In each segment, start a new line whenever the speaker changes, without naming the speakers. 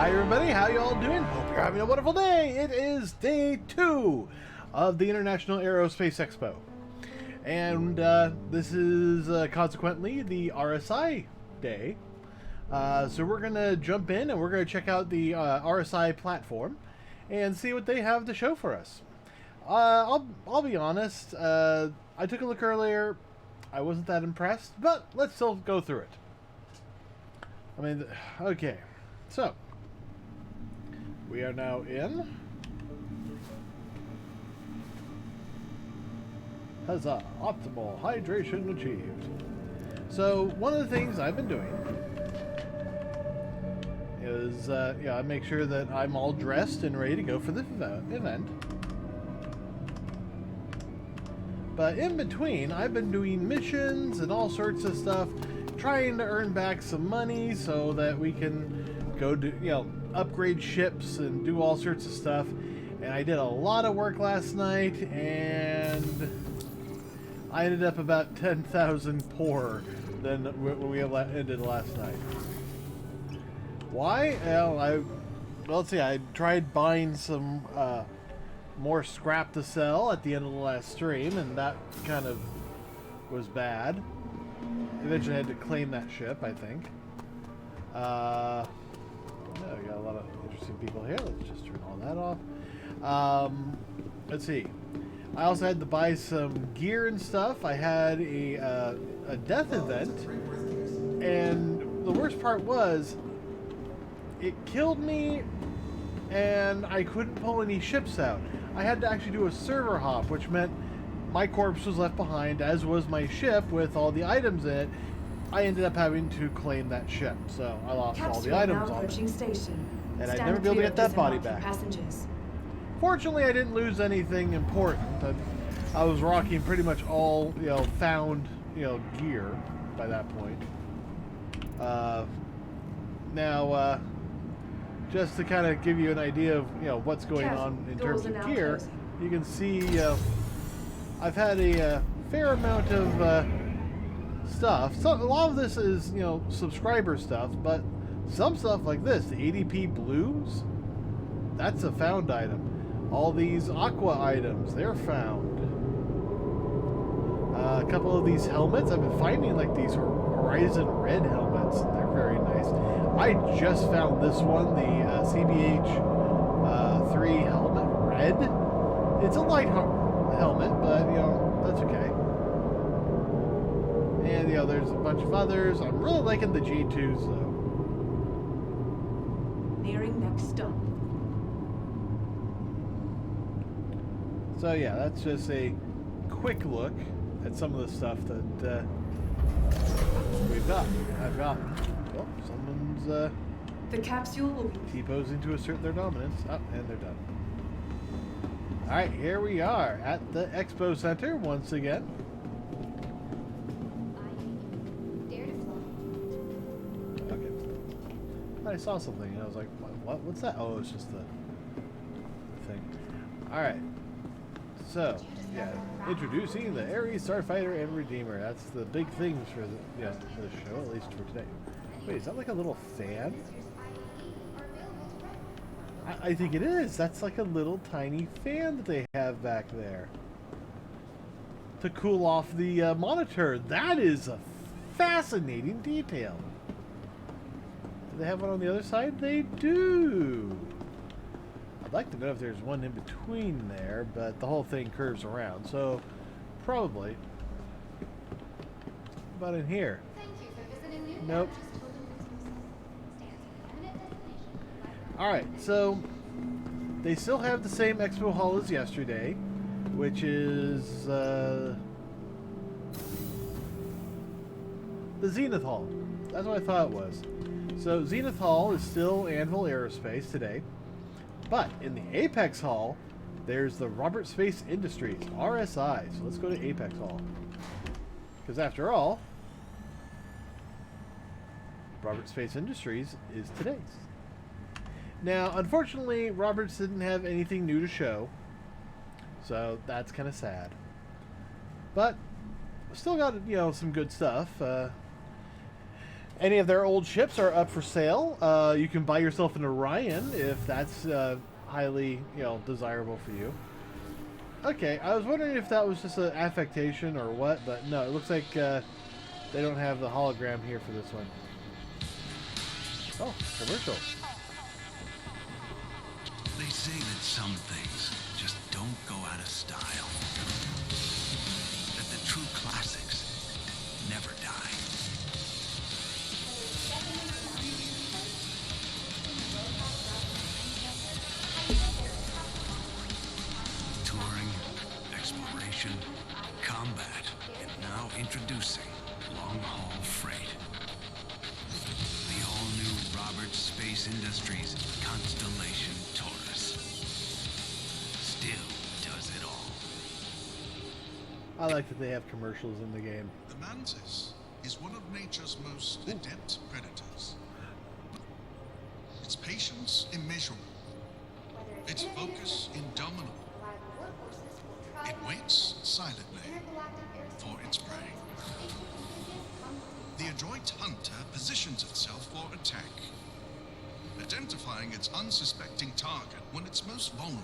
Hi everybody, how you all doing? Hope you're having a wonderful day. It is day 2 of the International Aerospace Expo. And this is consequently the RSI day. So we're going to jump in and we're going to check out the RSI platform and see what they have to show for us. I'll be honest, I took a look earlier. I wasn't that impressed, but let's still go through it. I mean, okay. So, we are now in. Huzzah! Optimal hydration achieved. So, one of the things I've been doing is, I make sure that I'm all dressed and ready to go for the event. But in between, I've been doing missions and all sorts of stuff, trying to earn back some money so that we can go do, upgrade ships and do all sorts of stuff. And I did a lot of work last night, and I ended up about 10,000 poorer than when we ended last night. Why? Well, let's see, I tried buying some more scrap to sell at the end of the last stream, and that kind of was bad. Eventually I had to claim that ship, I think. Yeah, we got a lot of interesting people here. Let's just turn all that off. Let's see. I also had to buy some gear and stuff. I had a death event, and the worst part was it killed me and I couldn't pull any ships out. I had to actually do a server hop, which meant my corpse was left behind, as was my ship with all the items in it. I ended up having to claim that ship, so I lost all the items on it.
Station.
And I'd never be able to get that body back.
Passengers.
Fortunately, I didn't lose anything important. I was rocking pretty much all, found, gear by that point. Now, just to kind of give you an idea of, what's going on in terms of gear, you can see I've had a fair amount of stuff. So a lot of this is, subscriber stuff, but some stuff like this, the ADP Blues, that's a found item. All these Aqua items, they're found. A couple of these helmets, I've been finding like these Horizon Red helmets. They're very nice. I just found this one, the CBH 3 helmet red. It's a light helmet, but that's okay. And there's a bunch of others. I'm really liking the G2s though.
Nearing next stop.
So yeah, that's just a quick look at some of the stuff that we've got. I've got. Oh, someone's
the capsule will be
T-posing to assert their dominance. Oh, and they're done. Alright, here we are at the Expo Center once again. Okay. I saw something and I was like, what's that? Oh, it's just the thing. Alright. So, yeah, introducing the Ares Starfighter and Redeemer. That's the big things for the show, at least for today. Wait, is that like a little fan? I think it is. That's like a little tiny fan that they have back there to cool off the monitor. That is a fascinating detail. Do they have one on the other side? They do. I'd like to know if there's one in between there, but the whole thing curves around, so probably. What about in here? Nope. Alright, so they still have the same expo hall as yesterday, which is the Zenith Hall. That's what I thought it was. So Zenith Hall is still Anvil Aerospace today, but in the Apex Hall, there's the Robert Space Industries, RSI. So let's go to Apex Hall. Because after all, Robert Space Industries is today's. Now, unfortunately, Roberts didn't have anything new to show, so that's kind of sad. But still got some good stuff. Any of their old ships are up for sale. You can buy yourself an Orion if that's highly, desirable for you. Okay, I was wondering if that was just an affectation or what, but no, it looks like they don't have the hologram here for this one. Oh, commercial.
They say that some things just don't go out of style. That the true classics never die. Touring, exploration, combat, and now introducing long-haul freight. The all-new Roberts Space Industries Constellation Taurus. Still does it all.
I like that they have commercials in the game.
The mantis is one of nature's most adept predators. Its patience immeasurable. Its focus indomitable. It waits silently for its prey. The adroit hunter positions itself for attack, identifying its unsuspecting target when it's most vulnerable.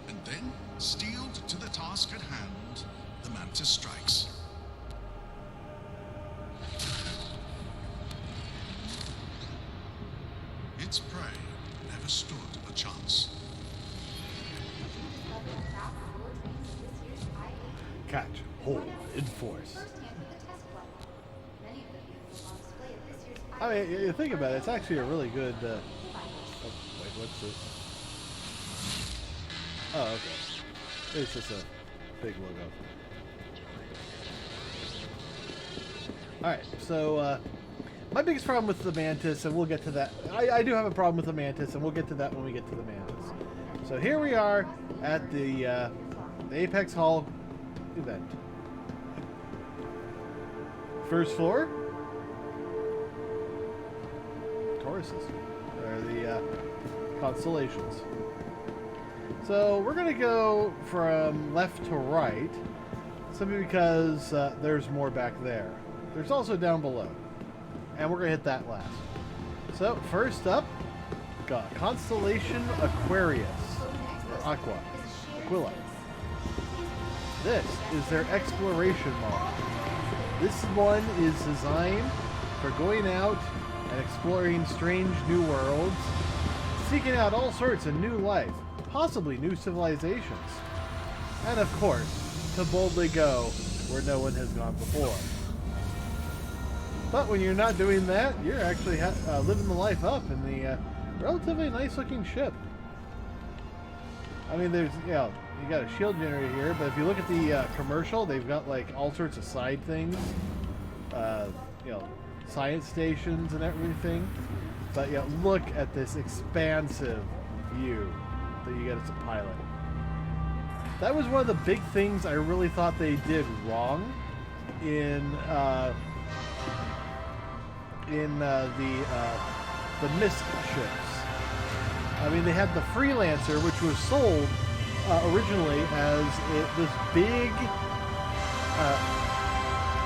And then, steeled to the task at hand, the mantis strikes. Its prey never stood a chance.
Catch, hold, enforce. I mean, you think about it, it's actually a really good, oh, wait, what's this? Oh, okay. It's just a big logo. Alright, so, my biggest problem with the Mantis, and we'll get to that. I do have a problem with the Mantis, and we'll get to that when we get to the Mantis. So here we are at the Apex Hall event. First floor. Tauruses. They're the Constellations. So we're going to go from left to right, simply because there's more back there. There's also down below. And we're going to hit that last. So first up, got Constellation Aquarius. Or Aquila. This is their exploration model. This one is designed for going out and exploring strange new worlds, seeking out all sorts of new life, possibly new civilizations, and of course, to boldly go where no one has gone before. But when you're not doing that, you're actually living the life up in the relatively nice-looking ship. I mean, there's, you got a shield generator here, but if you look at the commercial, they've got like all sorts of side things, science stations and everything. But yeah, look at this expansive view that you get as a pilot. That was one of the big things I really thought they did wrong in the mist ships. I mean, they had the Freelancer, which was sold originally as this big.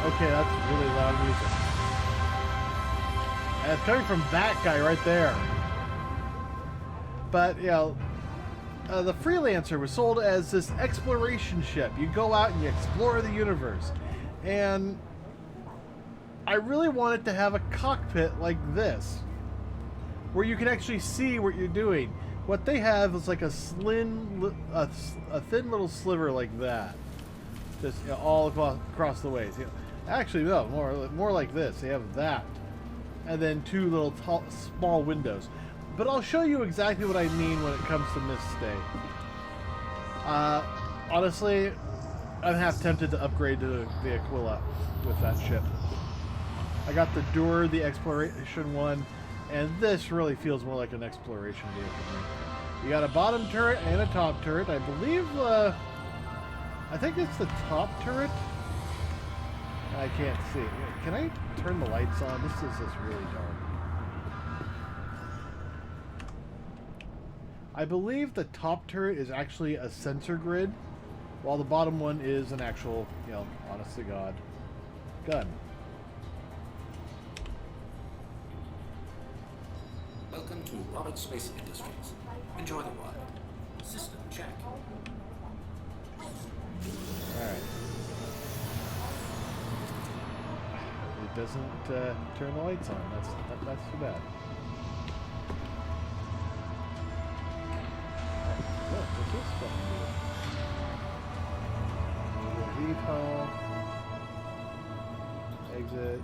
Okay, that's really loud music. And it's coming from that guy right there. But the Freelancer was sold as this exploration ship. You go out and you explore the universe, and I really wanted to have a cockpit like this, where you can actually see what you're doing. What they have is like a thin little sliver like that, just all across the ways. Actually, no, more like this. They have that, and then two little small windows. But I'll show you exactly what I mean when it comes to Mist Stay. Honestly, I'm half tempted to upgrade to the Aquila with that ship. I got the Doer, the exploration one, and this really feels more like an exploration vehicle to me. You got a bottom turret and a top turret. I believe, I think it's the top turret. I can't see. Can I turn the lights on? This is just really dark. I believe the top turret is actually a sensor grid, while the bottom one is an actual, honest to God, gun.
Welcome to Roberts Space Industries. Enjoy the ride. System check.
Alright. It doesn't turn the lights on. That's too bad. What does this button do? Repo. Exit.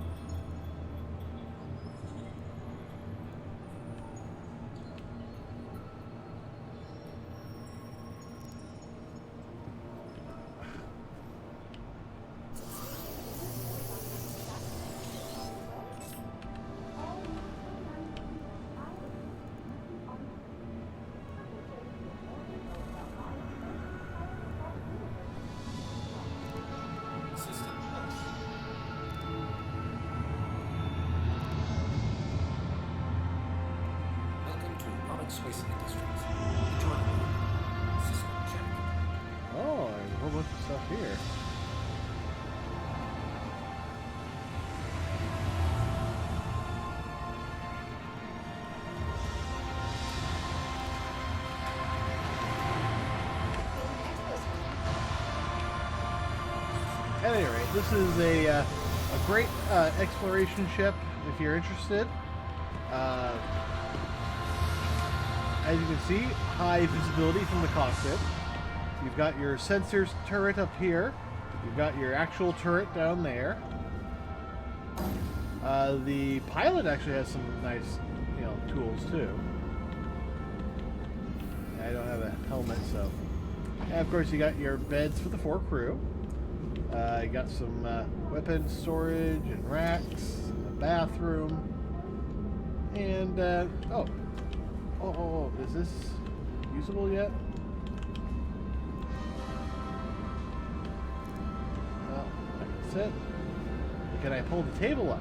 Space Industries. Enjoy the ride. System check.
Oh, there's a whole bunch of stuff here. At any rate, this is a great exploration ship if you're interested. As you can see, high visibility from the cockpit. You've got your sensors turret up here. You've got your actual turret down there. The pilot actually has some nice, tools too. I don't have a helmet, so. And of course, you got your beds for the 4 crew. You got some weapon storage and racks, a bathroom, and Oh, is this usable yet? Well, that's it. Can I pull the table up?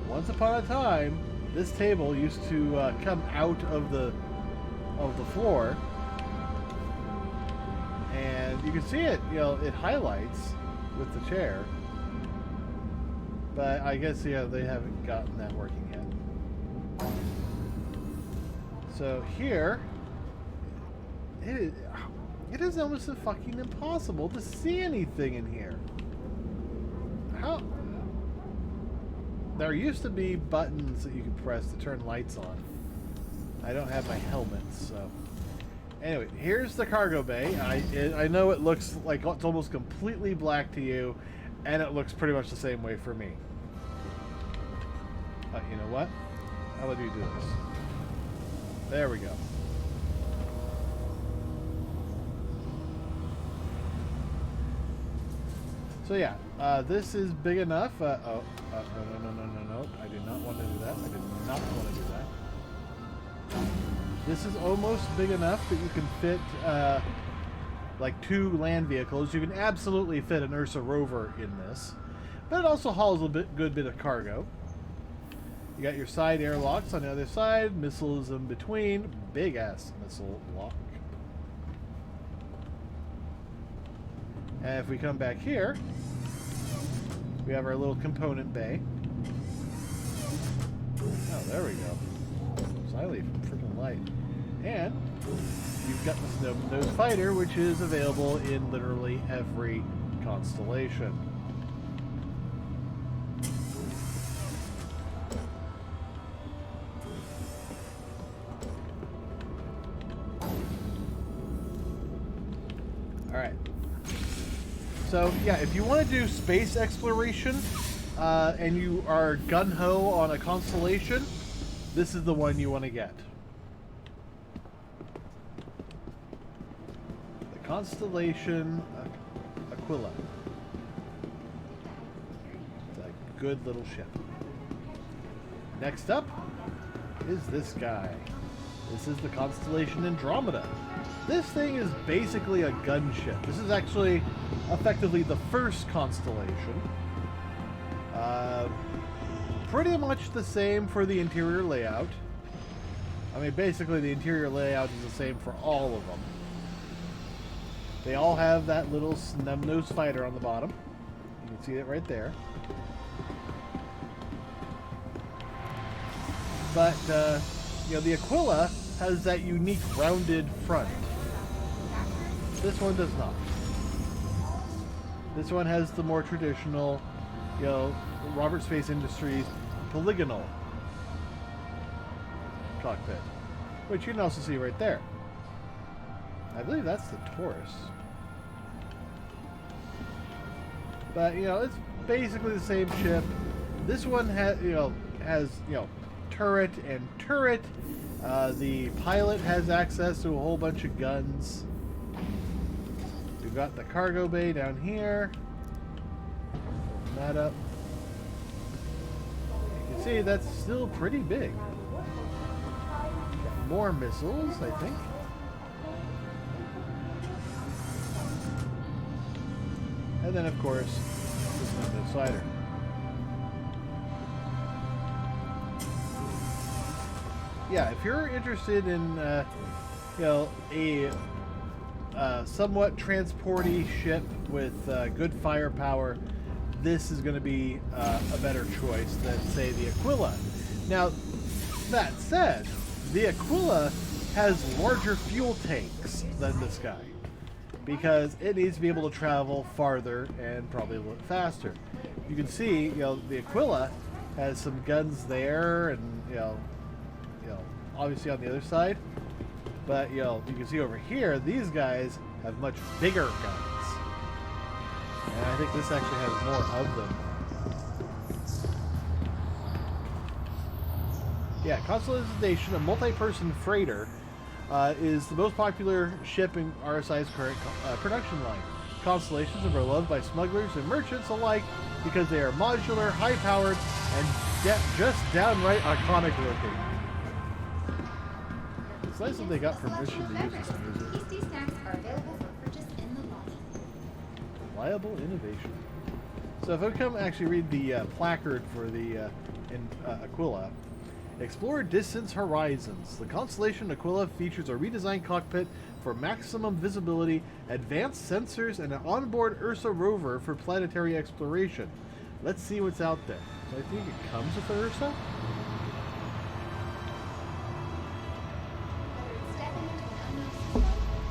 Once upon a time, this table used to come out of the floor, and you can see it. It highlights with the chair, but I guess they haven't gotten that working yet. So here, it is almost fucking impossible to see anything in here. How? There used to be buttons that you could press to turn lights on. I don't have my helmet, so. Anyway, here's the cargo bay. I know it looks like it's almost completely black to you, and it looks pretty much the same way for me. But you know what? How would you do this? There we go. So yeah, this is big enough. No. I did not want to do that. I did not want to do that. This is almost big enough that you can fit like 2 land vehicles. You can absolutely fit an URSA Rover in this, but it also hauls a good bit of cargo. You got your side airlocks on the other side, missiles in between, big ass missile lock. And if we come back here, we have our little component bay. Oh, there we go. Slightly freaking light. And you've got the Snub-Nosed Fighter, which is available in literally every constellation. Alright. So, yeah, if you want to do space exploration, and you are gun-ho on a constellation, this is the one you want to get. The Constellation Aquila. It's a good little ship. Next up is this guy. This is the Constellation Andromeda. This thing is basically a gunship. This is actually effectively the first constellation. Pretty much the same for the interior layout. I mean, basically the interior layout is the same for all of them. They all have that little Snub-Nosed Fighter on the bottom. You can see it right there. But you know, the Aquila has that unique rounded front. This one does not. This one has the more traditional, you know, Robert Space Industries polygonal cockpit, which you can also see right there. I believe that's the Taurus. But, you know, it's basically the same ship. This one has, turret and turret. The pilot has access to a whole bunch of guns. We've got the cargo bay down here. Open that up. You can see that's still pretty big. Got more missiles, I think. And then, of course, this limited slider. Yeah, if you're interested in, a somewhat transporty ship with good firepower, this is going to be a better choice than, say, the Aquila. Now, that said, the Aquila has larger fuel tanks than this guy, because it needs to be able to travel farther and probably a little faster. You can see, you know, the Aquila has some guns there, and obviously on the other side. But you can see over here, these guys have much bigger guns, and I think this actually has more of them. Yeah, Constellation, a multi-person freighter, is the most popular ship in RSI's current production line. Constellations are beloved by smugglers and merchants alike because they are modular, high-powered, and just downright iconic looking. It's nice that they got permission to use this music.
Tasty snacks are available for purchase in the lobby.
Reliable innovation. So if I come actually read the placard for the Aquila. Explore distance horizons. The Constellation Aquila features a redesigned cockpit for maximum visibility, advanced sensors, and an onboard URSA Rover for planetary exploration. Let's see what's out there. So I think it comes with the URSA?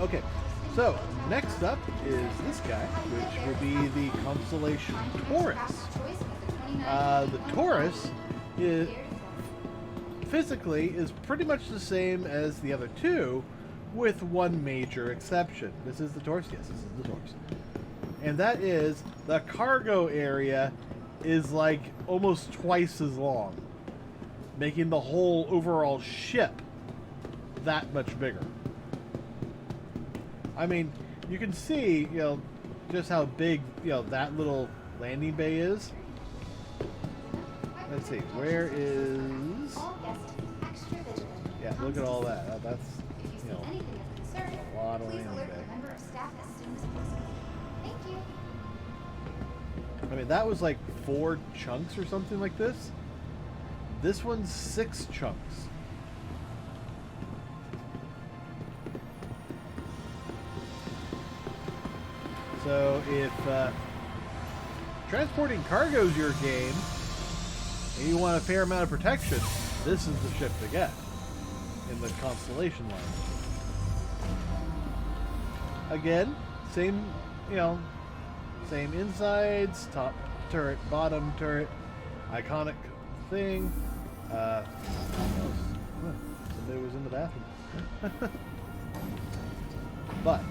Okay, so next up is this guy, which will be the Constellation Taurus. The Taurus is physically is pretty much the same as the other two, with one major exception. This is the Taurus? Yes, this is the Taurus. And that is the cargo area is like almost twice as long, making the whole overall ship that much bigger. I mean, you can see, just how big, that little landing bay is. Let's see, where is... Yeah, look at all that. That's, a lot of landing bay. I mean, that was like 4 chunks or something like this. This one's 6 chunks. So if transporting cargo is your game, and you want a fair amount of protection, this is the ship to get in the Constellation line. Again, same, same insides, top turret, bottom turret, iconic thing. Somebody was in the bathroom. But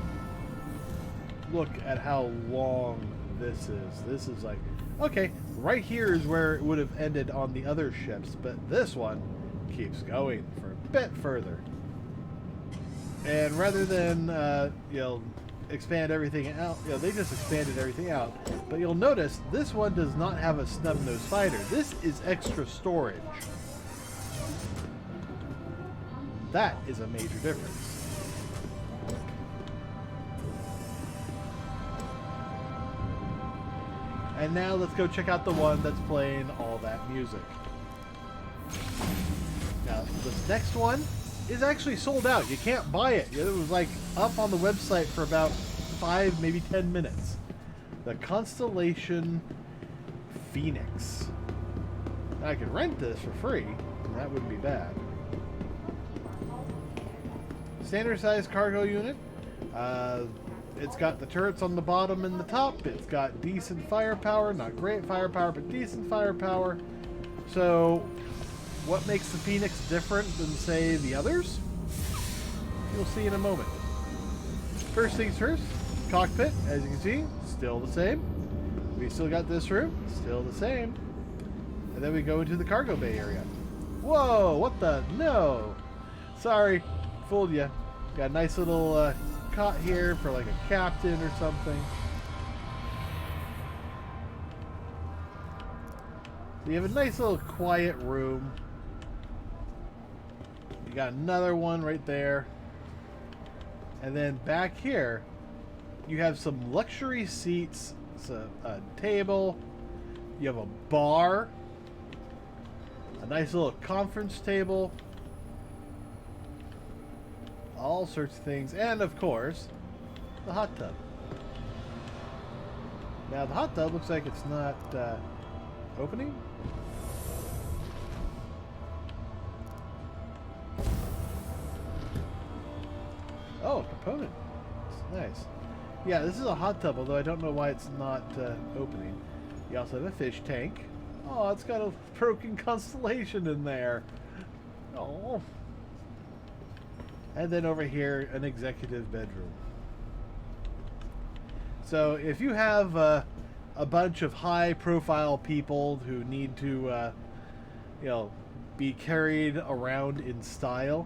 look at how long this is. This is like, okay, right here is where it would have ended on the other ships, but this one keeps going for a bit further. And rather than, expand everything out, they just expanded everything out. But you'll notice this one does not have a snub-nosed fighter. This is extra storage. That is a major difference. And now let's go check out the one that's playing all that music. Now, this next one is actually sold out. You can't buy it. It was like up on the website for about 5, maybe 10 minutes. The Constellation Phoenix. Now, I could rent this for free, and that wouldn't be bad. Standard size cargo unit. It's got the turrets on the bottom and the top. It's got decent firepower. Not great firepower, but decent firepower. So, what makes the Phoenix different than, say, the others? You'll see in a moment. First things first, cockpit, as you can see, still the same. We still got this room, still the same. And then we go into the cargo bay area. Whoa, what the? No! Sorry, fooled you. Got a nice little cot here for like a captain or something. So you have a nice little quiet room. You got another one right there. And then back here, you have some luxury seats, a table, you have a bar, a nice little conference table, all sorts of things, and of course, the hot tub. Now the hot tub looks like it's not opening. Oh, a component. It's nice. Yeah, this is a hot tub, although I don't know why it's not opening. You also have a fish tank. Oh, it's got a broken constellation in there. Oh. And then over here, an executive bedroom. So if you have a bunch of high-profile people who need to, you know, be carried around in style,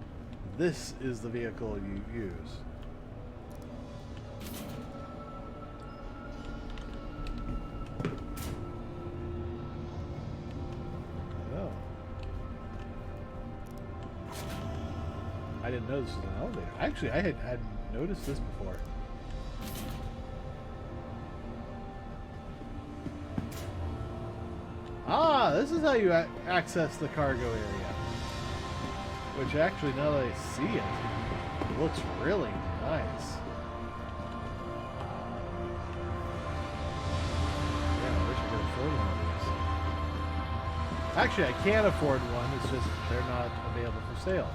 this is the vehicle you use. Oh. I didn't know this was an elevator. Actually, I hadn't noticed this before. Ah, this is how you access the cargo area. Which actually, now that I see it, it looks really nice. Yeah, I wish I could afford one of these. Actually, I can afford one, it's just they're not available for sale.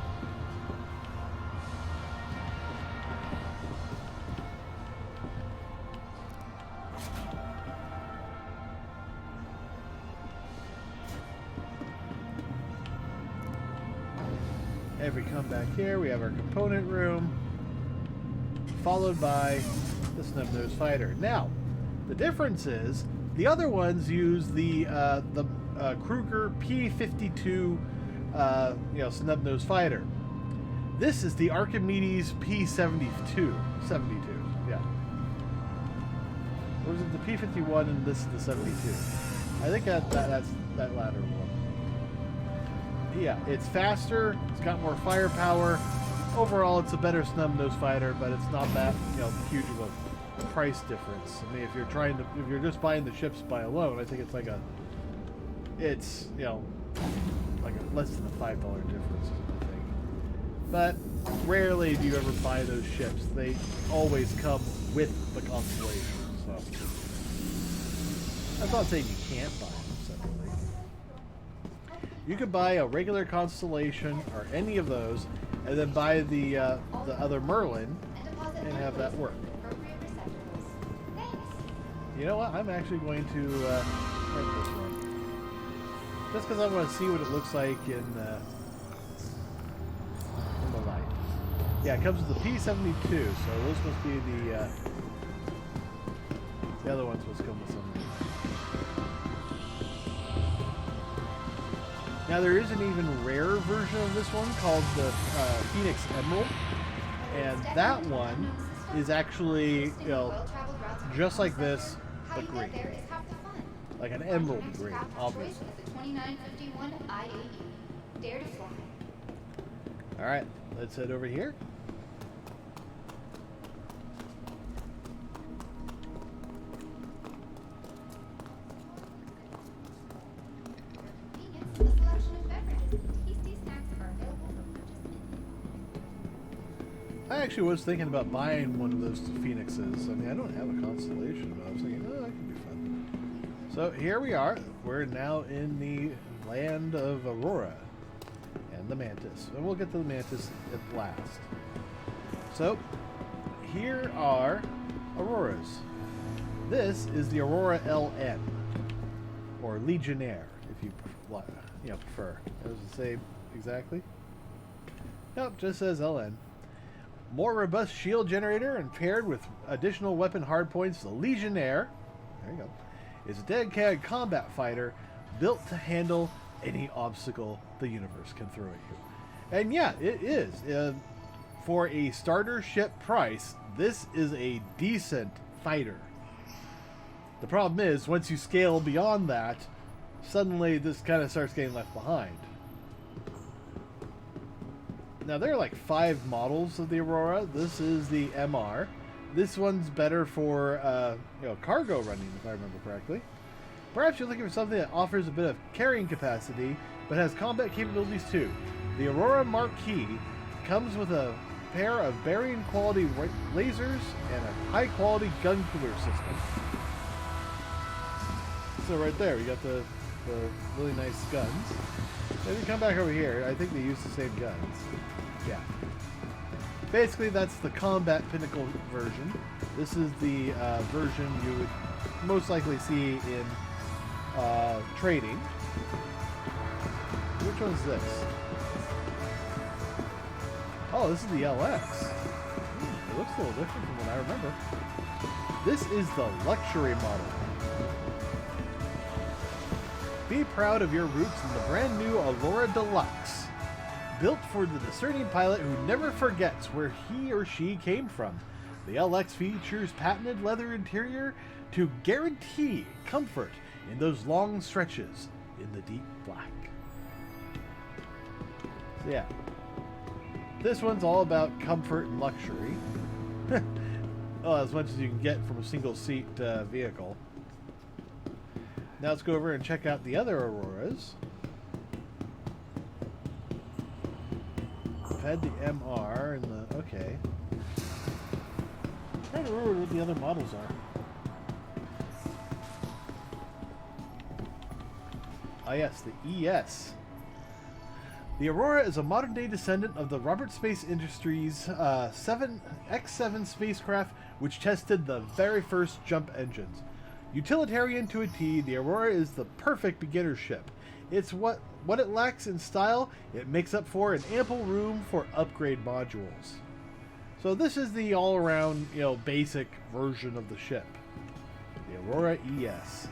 If we come back here, we have our component room, followed by the snub-nosed fighter. Now, the difference is the other ones use the Kruger P-52, you know, snub-nosed fighter. This is the Archimedes P-72. 72, yeah. Or is it the P-51 and this is the 72? I think that's that latter one. Yeah, it's faster, it's got more firepower. Overall, it's a better snub-nosed fighter, but it's not that, you know, huge of a price difference. I mean, if you're just buying the ships by alone, I think it's like it's, you know, like less than a $5 difference, I think. But rarely do you ever buy those ships. They always come with the Constellation, so that's not saying you can't buy them separately. You could buy a regular Constellation or any of those, and then buy the other Merlin and have that work. You know what? I'm actually going to rent this one. Just because I want to see what it looks like in the light. Yeah, it comes with the P-72, so those must be the other ones must come with something. Now there is an even rarer version of this one called the Phoenix Emerald, and that one is actually, you know, just like this, but green. Like an emerald green, obviously.
2951 IAE. Dare to fly.
Alright, let's head over here.
Convenience, a selection of beverages. Tasty snacks are available for purchase.
I actually was thinking about buying one of those Phoenixes. I mean, I don't have a Constellation, but I was thinking, oh, that could be fun. So here we are. We're now in the land of Aurora and the Mantis. And we'll get to the Mantis at last. So, here are Auroras. This is the Aurora LN, or Legionnaire, if you prefer. Does it say exactly? Nope, just says LN. More robust shield generator and paired with additional weapon hardpoints, the Legionnaire, there you go, is a dedicated combat fighter built to handle any obstacle the universe can throw at you. And yeah, it is. For a starter ship price, this is a decent fighter. The problem is, once you scale beyond that, suddenly this kind of starts getting left behind. Now, there are like 5 models of the Aurora. This is the MR. This one's better for cargo running, if I remember correctly. Perhaps you're looking for something that offers a bit of carrying capacity, but has combat capabilities too. The Aurora Marquis comes with a pair of Barian quality lasers and a high quality gun cooler system. So right there, we got the really nice guns. If you come back over here, I think they use the same guns. Yeah. Basically, that's the Combat Pinnacle version. This is the version you would most likely see in trading. Which one's this? Oh, this is the LX. It looks a little different from what I remember. This is the luxury model. Be proud of your roots in the brand new Aurora Deluxe. Built for the discerning pilot who never forgets where he or she came from. The LX features patented leather interior to guarantee comfort in those long stretches in the deep black. So yeah, this one's all about comfort and luxury. Well, as much as you can get from a single seat vehicle. Now let's go over and check out the other Auroras. I've had the MR and the... okay. I'm trying to remember what the other models are. Ah yes, the ES. The Aurora is a modern-day descendant of the Robert Space Industries X-7 spacecraft, which tested the very first jump engines. Utilitarian to a T, the Aurora is the perfect beginner ship. It's what it lacks in style, it makes up for in ample room for upgrade modules. So this is the all-around, basic version of the ship. The Aurora ES.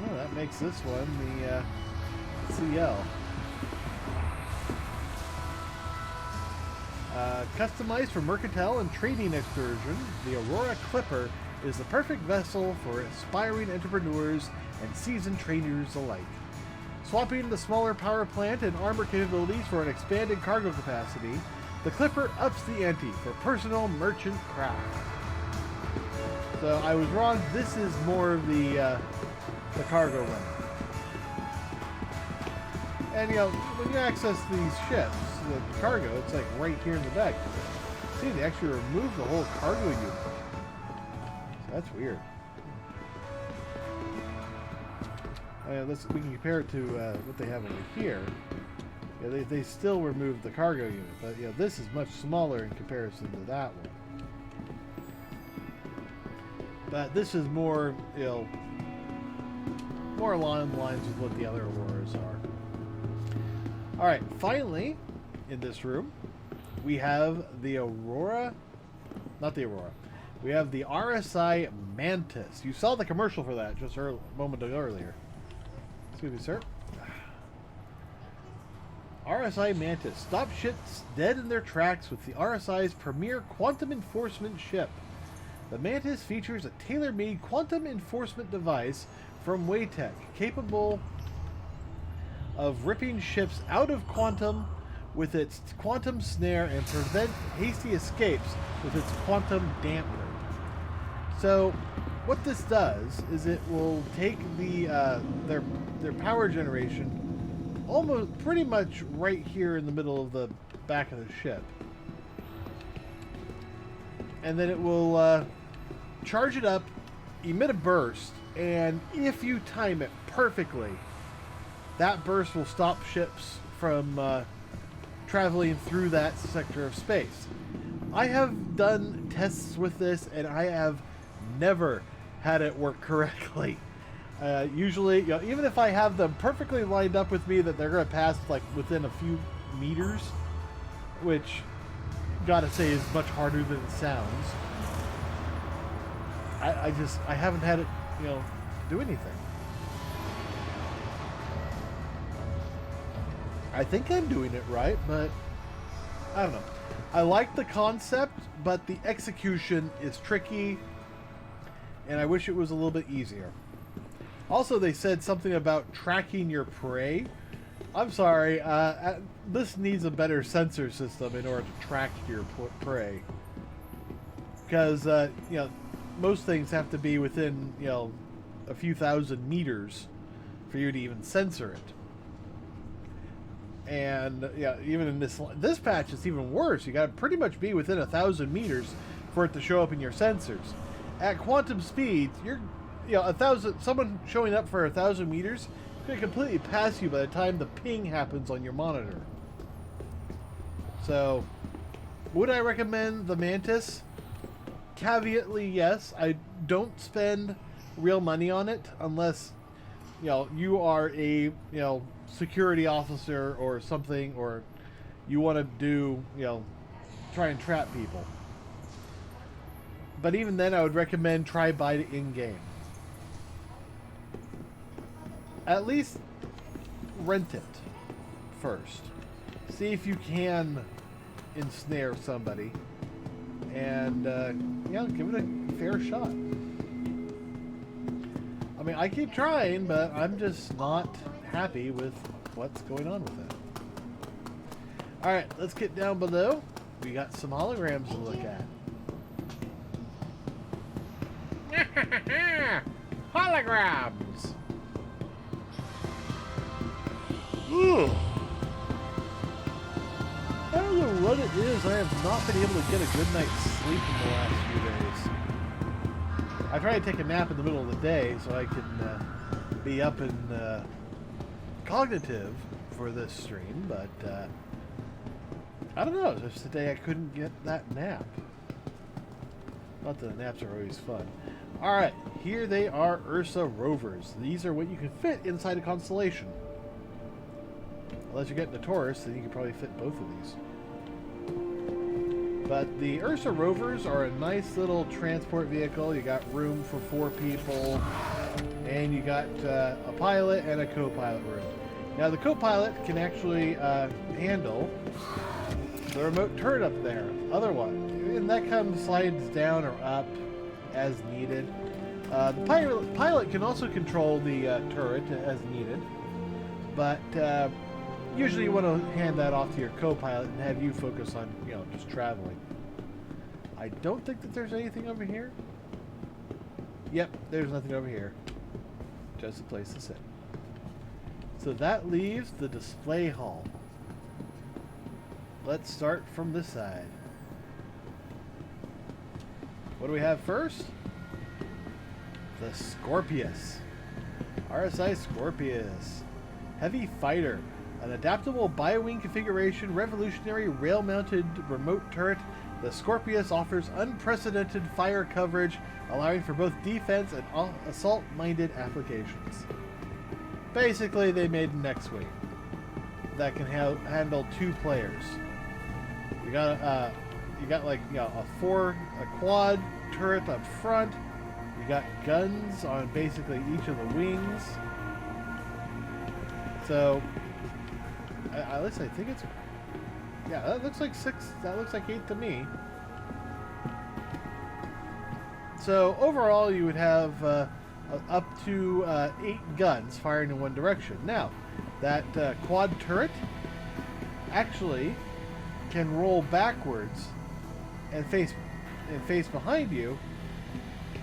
Oh, that makes this one the CL. Customized for mercantile and trading excursion, the Aurora Clipper is the perfect vessel for aspiring entrepreneurs and seasoned traders alike. Swapping the smaller power plant and armor capabilities for an expanded cargo capacity, the Clipper ups the ante for personal merchant craft. So I was wrong. This is more of the cargo runner. And when you access these ships, the cargo, it's like right here in the back. See, they actually removed the whole cargo unit. So that's weird. We can compare it to what they have over here. Yeah, they still removed the cargo unit, but this is much smaller in comparison to that one. But this is more, more along the lines with what the other Auroras are. All right, finally, in this room, we have the Aurora, not the Aurora. We have the RSI Mantis. You saw the commercial for that just a moment earlier. Excuse me, sir. RSI Mantis. Stop ships dead in their tracks with the RSI's premier quantum enforcement ship. The Mantis features a tailor-made quantum enforcement device from Waytech, capable of ripping ships out of quantum with its quantum snare and prevent hasty escapes with its quantum dampener. So what this does is it will take the their power generation almost pretty much right here in the middle of the back of the ship, and then it will charge it up, emit a burst, and if you time it perfectly, that burst will stop ships from traveling through that sector of space. I have done tests with this, and I have never had it work correctly. Usually, you know, even if I have them perfectly lined up with me that they're going to pass like within a few meters, which, gotta say, is much harder than it sounds. I haven't had it, you know, do anything. I think I'm doing it right, but I don't know. I like the concept, but the execution is tricky, and I wish it was a little bit easier. Also, they said something about tracking your prey. I'm sorry, this needs a better sensor system in order to track your prey. Because, you know, most things have to be within, you know, a few thousand meters for you to even censor it. And yeah, even in this patch, it's even worse. You got to pretty much be within 1,000 meters for it to show up in your sensors. At quantum speed, you're, you know, someone showing up for 1,000 meters is going to completely pass you by the time the ping happens on your monitor. So, would I recommend the Mantis? Caveatly, yes. I don't spend real money on it unless, you know, you are a, you know, security officer or something, or you want to do, you know, try and trap people. But even then, I would recommend try buy it in-game. At least rent it first. See if you can ensnare somebody, and yeah, give it a fair shot. I mean, I keep trying, but I'm just not happy with what's going on with it. Alright, let's get down below. We got some holograms to look at. Holograms! Ugh. I don't know what it is. I have not been able to get a good night's sleep in the last few days. I try to take a nap in the middle of the day so I can be up and cognitive for this stream, but I don't know. Just today I couldn't get that nap. Not that naps are always fun. Alright, here they are, URSA Rovers. These are what you can fit inside a Constellation. Unless you're getting a Taurus, then you can probably fit both of these. But the URSA Rovers are a nice little transport vehicle. You got room for 4 people, and you got a pilot and a co-pilot room. Now the co-pilot can actually handle the remote turret up there. Otherwise, and that kind of slides down or up as needed. The pilot can also control the turret as needed, but usually you want to hand that off to your co-pilot and have you focus on, you know, just traveling. I don't think that there's anything over here. Yep, there's nothing over here. Just a place to sit. So that leaves the display hall. Let's start from this side. What do we have first? The Scorpius. RSI Scorpius. Heavy fighter. An adaptable bi-wing configuration, revolutionary rail-mounted remote turret, the Scorpius offers unprecedented fire coverage, allowing for both defense and assault-minded applications. Basically, they made an X-Wing that can handle 2 players. You got like, you know, a quad turret up front. You got guns on basically each of the wings. So, at least I think it's, yeah, that looks like 6. That looks like 8 to me. So overall, you would have up to 8 guns firing in one direction. Now, that quad turret actually can roll backwards and face behind you,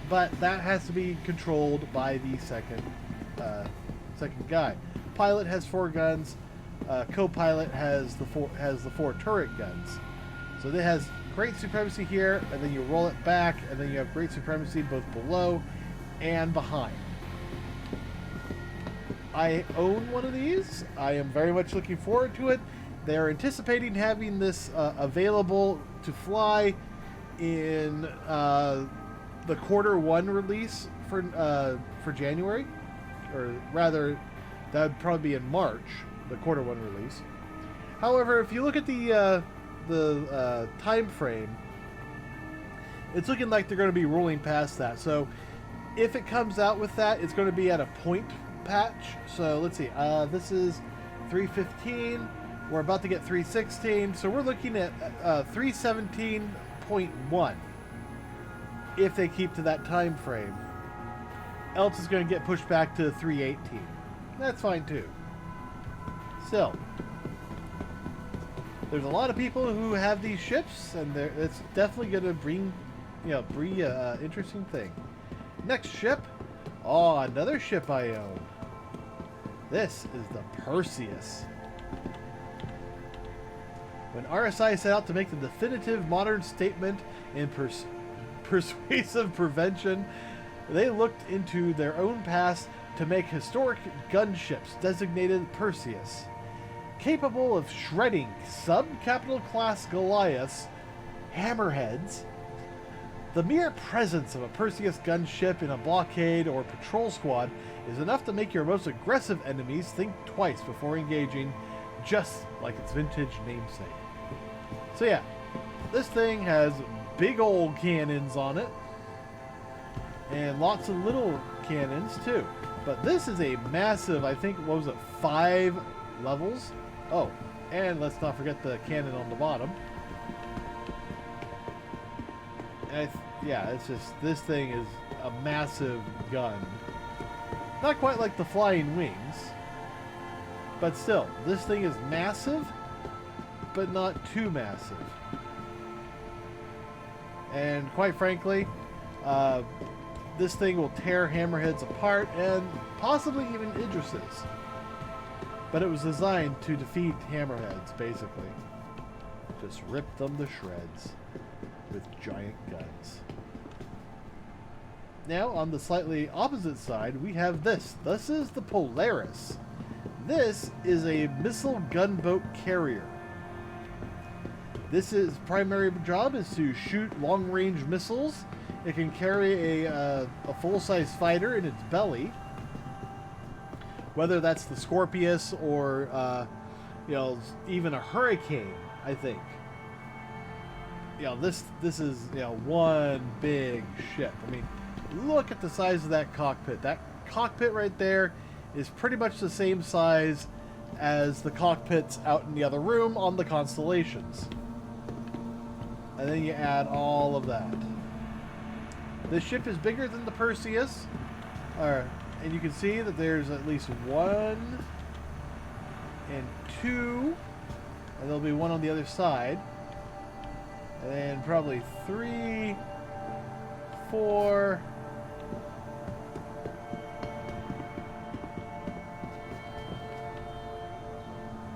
but that has to be controlled by the second guy. Pilot has 4 guns. Co-pilot has the 4 turret guns. So it has great supremacy here, and then you roll it back, and then you have great supremacy both below and behind. I own one of these. I am very much looking forward to it. They're anticipating having this available to fly in the Q1 release for January, or rather, that would probably be in March, the Q1 release. However, if you look at the time frame, it's looking like they're going to be rolling past that. So, if it comes out with that, it's going to be at a point patch. So let's see. This is 315. We're about to get 316. So we're looking at 317.1 if they keep to that time frame. Else it's going to get pushed back to 318. That's fine too. Still, there's a lot of people who have these ships, and it's definitely going to bring an interesting thing. Next ship. Oh, another ship I own. This is the Perseus. When RSI set out to make the definitive modern statement in persuasive prevention, they looked into their own past to make historic gunships designated Perseus. Capable of shredding sub-capital class Goliaths, hammerheads, the mere presence of a Perseus gunship in a blockade or patrol squad is enough to make your most aggressive enemies think twice before engaging, just like its vintage namesake. So yeah, this thing has big old cannons on it, and lots of little cannons too. But this is a massive, I think, what was it, 5 levels? Oh, and let's not forget the cannon on the bottom. And yeah, it's just, this thing is a massive gun. Not quite like the flying wings, but still, this thing is massive, but not too massive. And quite frankly, this thing will tear hammerheads apart, and possibly even Idris's. But it was designed to defeat hammerheads, basically. Just rip them to shreds with giant guns. Now, on the slightly opposite side, we have this. This is the Polaris. This is a missile gunboat carrier. This is primary job is to shoot long-range missiles. It can carry a full-size fighter in its belly, whether that's the Scorpius or even a Hurricane. I think. This is one big ship. I mean, look at the size of that cockpit. That cockpit right there is pretty much the same size as the cockpits out in the other room on the Constellations. And then you add all of that. This ship is bigger than the Perseus. And you can see that there's at least 1 and 2. And there'll be one on the other side. And then probably 3, 4...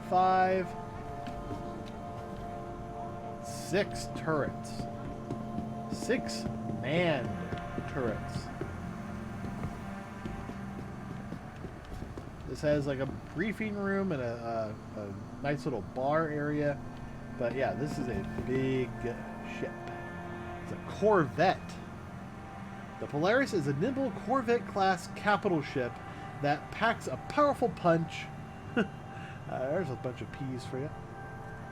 5, 6 turrets. 6 manned turrets. This has like a briefing room and a nice little bar area. But yeah, this is a big ship. It's a corvette. The Polaris is a nimble Corvette-class capital ship that packs a powerful punch. There's a bunch of P's for you.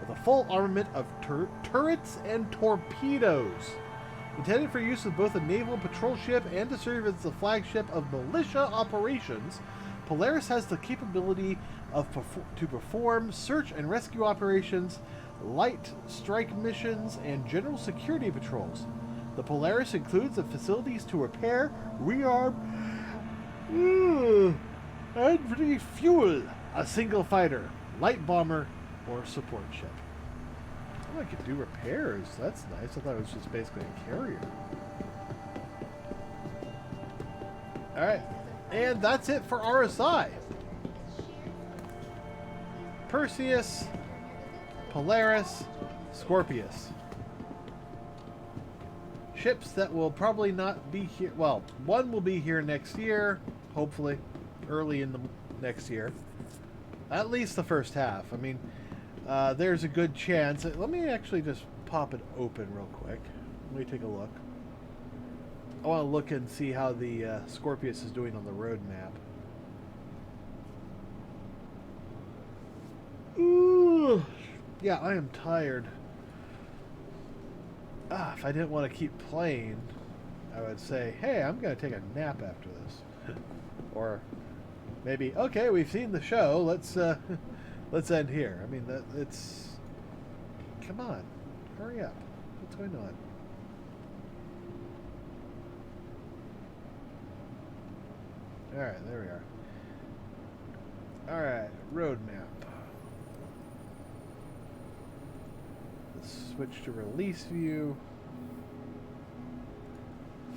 With a full armament of turrets and torpedoes. Intended for use with both a naval patrol ship and to serve as the flagship of militia operations, Polaris has the capability to perform search and rescue operations, light strike missions, and general security patrols. The Polaris includes the facilities to repair, rearm, and refuel a single fighter, light bomber, or support ship. Oh, I could do repairs. That's nice. I thought it was just basically a carrier. Alright. And that's it for RSI. Perseus, Polaris, Scorpius. Ships that will probably not be here. Well, one will be here next year, hopefully, early in the next year. At least the first half. I mean, there's a good chance. Let me actually just pop it open real quick. Let me take a look. I want to look and see how the Scorpius is doing on the road map. Ooh, yeah, I am tired. If I didn't want to keep playing, I would say, hey, I'm going to take a nap after this. Or maybe, okay, we've seen the show. Let's end here. I mean, it's... Come on. Hurry up. What's going on? Alright, there we are. Alright, road map. Let's switch to release view.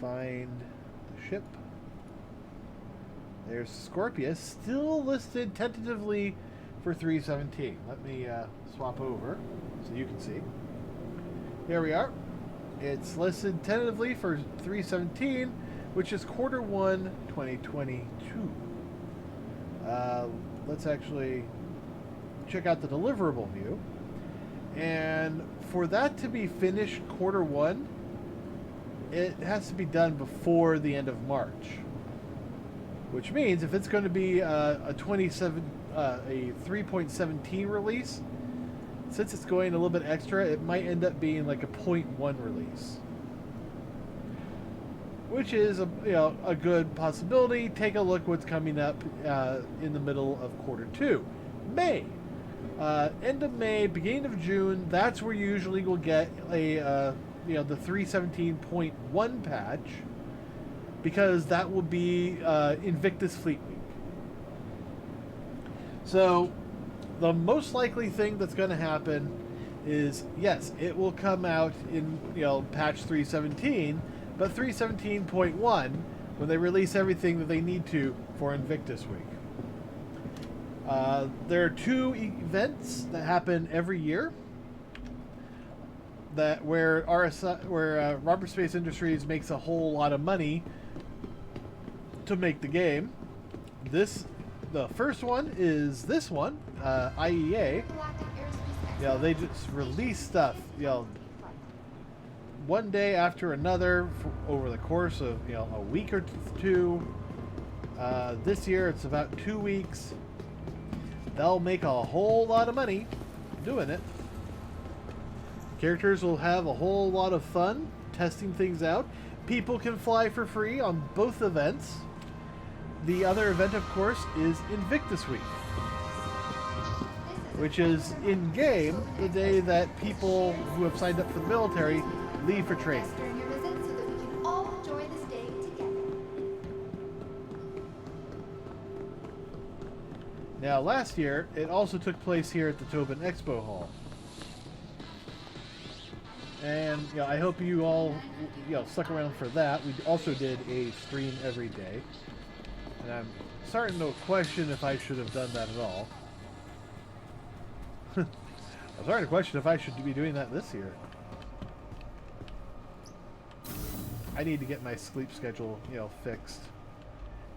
Find the ship. There's Scorpius, still listed tentatively for 317. Let me swap over so you can see. Here we are. It's listed tentatively for 317, which is Q1 2022. Let's actually check out the deliverable view. And for that to be finished Q1, it has to be done before the end of March. Which means if it's going to be a 3.17 release, since it's going a little bit extra, it might end up being like a 0.1 release. Which is a good possibility. Take a look what's coming up in the middle of Q2. May. End of May, beginning of June, that's where you usually will get a the 317.1 patch, because that will be Invictus Fleet Week. So the most likely thing that's going to happen is, yes, it will come out in patch 317, but 317.1 when they release everything that they need to for Invictus Week. There are two events that happen every year where Roberts Space Industries makes a whole lot of money to make the game. The first one is this one, IAEA. They just release stuff, one day after another over the course of a week or two. This year it's about 2 weeks. They'll make a whole lot of money doing it. Characters will have a whole lot of fun testing things out. People can fly for free on both events. The other event, of course, is Invictus Week, which is in-game the day that people who have signed up for the military leave for training.
During your visit so that we can all enjoy this day together.
Now, last year, it also took place here at the Tobin Expo Hall. And I hope you all stuck around for that. We also did a stream every day. And I'm starting to question if I should have done that at all. I'm starting to question if I should be doing that this year. I need to get my sleep schedule, fixed.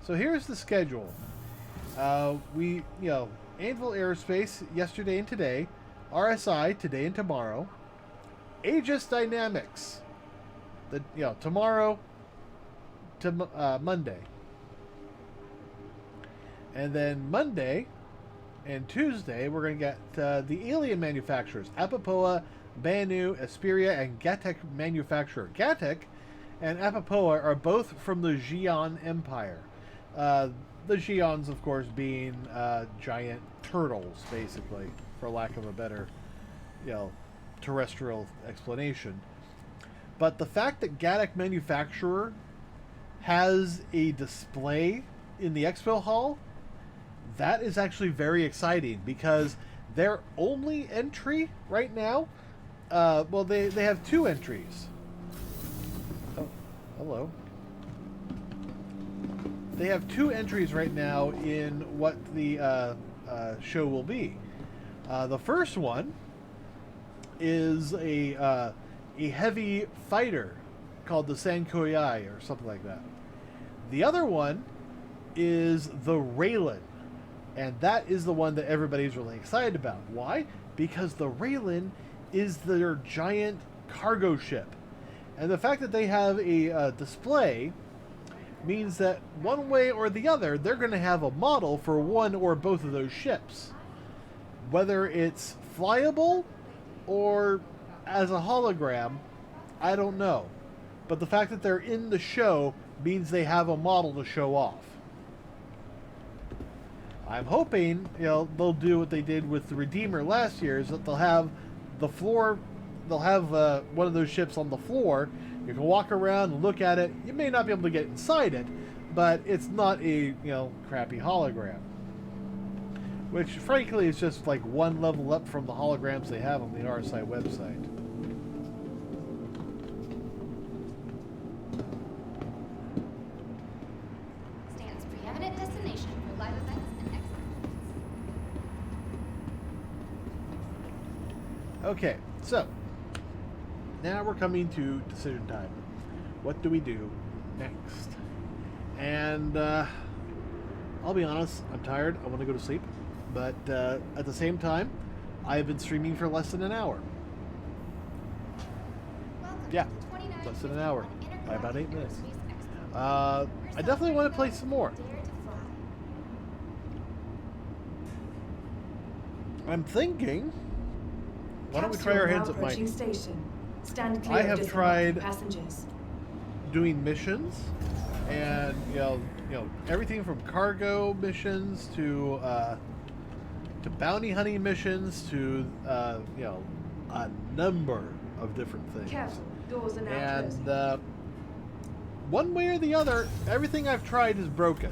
So here's the schedule. We, Anvil Aerospace yesterday and today, RSI today and tomorrow, Aegis Dynamics, tomorrow to Monday, and then Monday and Tuesday we're going to get the alien manufacturers, Apapoa, Banu, Asperia, and Gatek manufacturer. Gatek and Apapoa are both from the Xi'an Empire. The Xi'ans, of course, being giant turtles, basically, for lack of a better, terrestrial explanation. But the fact that Gatek manufacturer has a display in the expo hall, that is actually very exciting, because their only entry right now, they have two entries. Oh, hello. They have two entries right now in what the show will be. The first one is a heavy fighter called the Sankoyai or something like that. The other one is the Raylan, And that is the one that everybody's really excited about. Why? Because the Raylan is their giant cargo ship. And the fact that they have a display means that one way or the other, they're going to have a model for one or both of those ships. Whether it's flyable or as a hologram, I don't know. But the fact that they're in the show means they have a model to show off. I'm hoping, they'll do what they did with the Redeemer last year, is that they'll have the floor, they'll have one of those ships on the floor. You can walk around and look at it. You may not be able to get inside it, but it's not a, crappy hologram. Which, frankly, is just like one level up from the holograms they have on the RSI website.
Stands preeminent destination for live events and exhibitions.
Okay, so now we're coming to decision time. What do we do next? And I'll be honest, I'm tired. I want to go to sleep. But at the same time, I've been streaming for less than an hour. Yeah, less than an hour. By about 8 minutes. I definitely want to play some more. I'm thinking, why don't we try our hands at mining?
Station. Stand clear
I
of
have
disembarking
tried
passengers.
doing missions, and everything from cargo missions to bounty hunting missions to a number of different things.
Careful, doors are now
And
closing.
one way or the other, everything I've tried is broken.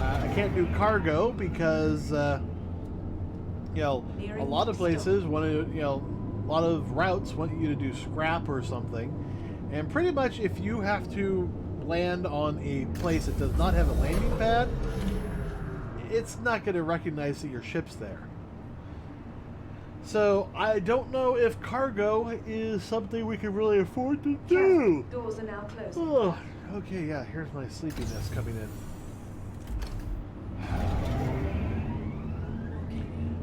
I can't do cargo because a lot of places want to, a lot of routes want you to do scrap or something, and pretty much if you have to land on a place that does not have a landing pad, it's not going to recognize that your ship's there. So I don't know if cargo is something we can really afford to do.
Doors are now closing.
Oh, okay, yeah, here's my sleepiness coming in.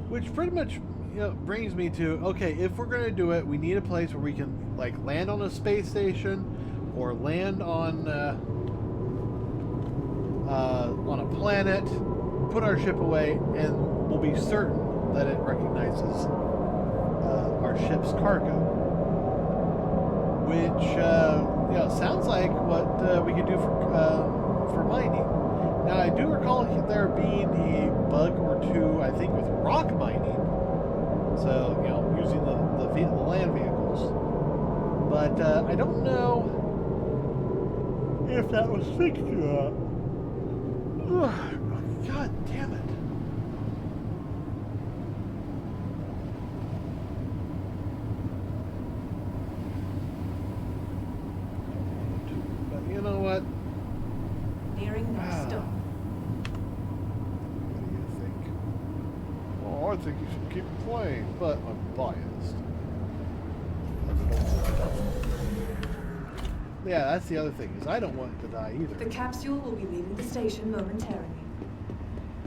Which pretty much brings me to, okay, if we're going to do it, we need a place where we can like land on a space station or land on a planet, put our ship away, and we'll be certain that it recognizes our ship's cargo. Which sounds like what we could do for mining. Now I do recall there being a bug or two, I think, with rock mining. So using the land vehicles. But I don't know if that was fixed or not. God damn it. But you know what?
Nearing next stop.
What do you think? Oh, I think you should keep playing, but I'm biased. Yeah, that's the other thing, is I don't want it to die either.
The capsule will be leaving the station momentarily.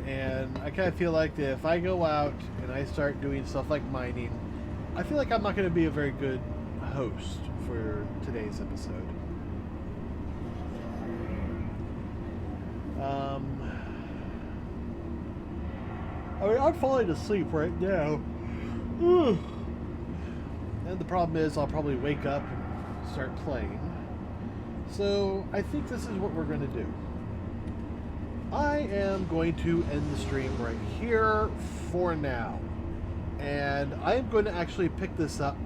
And I kind of feel like that if I go out and I start doing stuff like mining, I feel like I'm not going to be a very good host for today's episode. I mean, I'm falling asleep right now. And the problem is I'll probably wake up and start playing. So I think this is what we're going to do. I am going to end the stream right here for now. And I am going to actually pick this up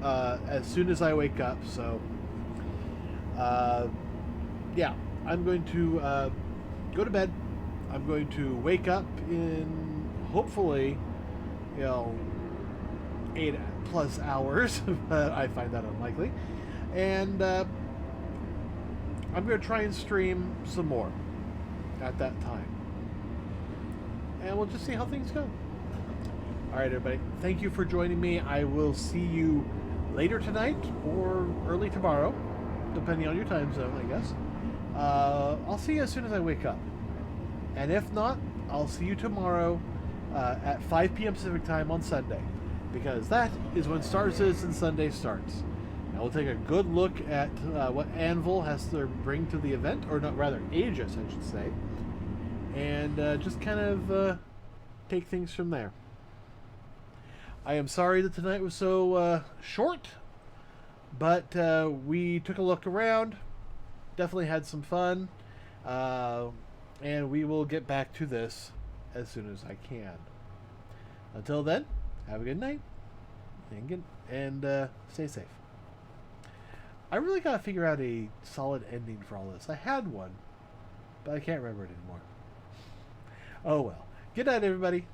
as soon as I wake up. So, yeah, I'm going to go to bed. I'm going to wake up in, hopefully, 8+ hours, but I find that unlikely. And I'm going to try and stream some more at that time. And we'll just see how things go. Alright, everybody. Thank you for joining me. I will see you later tonight or early tomorrow, depending on your time zone, I guess. I'll see you as soon as I wake up. And if not, I'll see you tomorrow at 5 p.m. Pacific time on Sunday, because that is when Star Citizen Sunday starts. And we'll take a good look at what Anvil has to bring to the event, or not, rather Aegis, I should say, and just kind of take things from there. I am sorry that tonight was so short, but we took a look around, definitely had some fun, and we will get back to this as soon as I can. Until then, have a good night, and stay safe. I really gotta figure out a solid ending for all this. I had one, but I can't remember it anymore. Oh well. Good night, everybody.